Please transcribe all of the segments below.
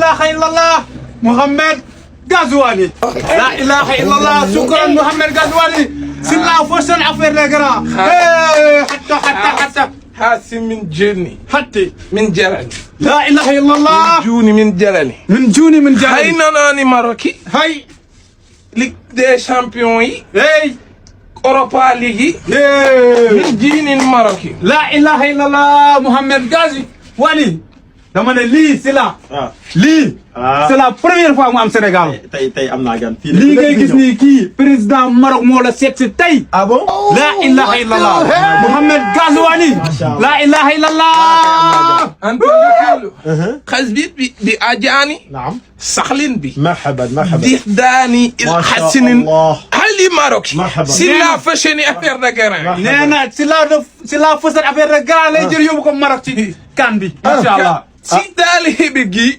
إله إلا الله محمد غزواني لا إله إلا الله شكرا محمد غزواني سلا فشل عفر نقرا حتى حاسم من جرني حتى من جرني لا إله إلا الله من جرني من جرني هاي ناني ماروكي هاي ليك دي شامبيون هاي أوروبا ليغي من جيني ماروكي لا إله إلا الله محمد غازي واني dama ne lii c'est la lii c'est la première fois mu am Sénégal tey am naa gan fii lii ngay gis nii kii président Maroc moo la seet si tey ah bon la ilaha illallah Mohamed Ghazouani la ilaha illallah أنت خزبيت بأجاني نعم سخلين بي مرحبا ديداني الحسن هلي ماروكي مرحبا سلا فشني أفير دقران نينا سلا فسر أفير دقران لي جير يوم كم Maroc ci kan bi ما شاء الله سيدالي بيجي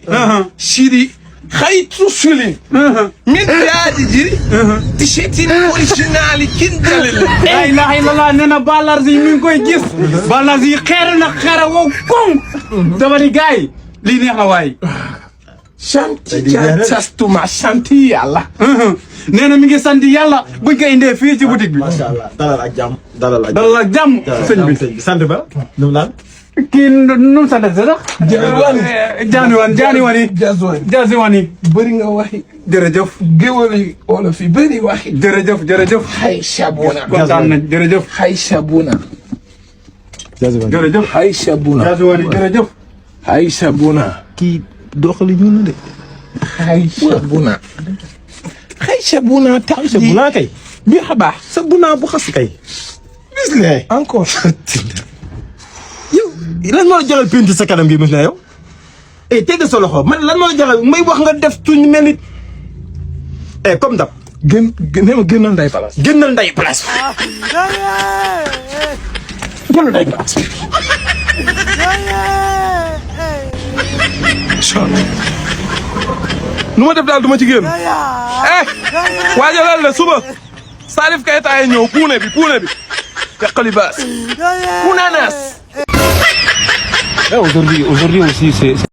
شيري خيتو سولين من دادي جيري تشيتين اوريجينالي كندل لا اله الا الله نينا بالارزي مين كوي جيس بالارزي خير و كون دابا جاي لي نيخنا واي شانتي جاتاستو مع شانتي يالا نينا ميغي ساندي يالا بوñ ko indé fi ci boutique bi ما شاء الله dalal ak jàmm dalal ak jàmm sëñ bi sant ba nu lan kii nu mu sant sax jaaniwani bëri nga waxi jërëjëf géwël yi wala fi bëri waxi jërëjëf hay sabuna kontaan nañ jërëjëf hay sabuna jërëjëf hay sabuna jërëjëf hay sabuna kii doxali ñu de hay sabuna hay sabuna tax sa bunaa kay bi xabaax sa bunaa bu xas kay bis ne encore yow lan moo la jaral penti sa kanam gi mis na yow tegg sa loxo man lan moo la jaral may wax nga def tuñ mel ni comme dab génnal nday place génnal nday place génnal nday place nu ma def daal du ma ci génn waajalal la suba Salif Keita ay ñëw puune bi teqali baas puune naas Aujourd'hui aussi, c'est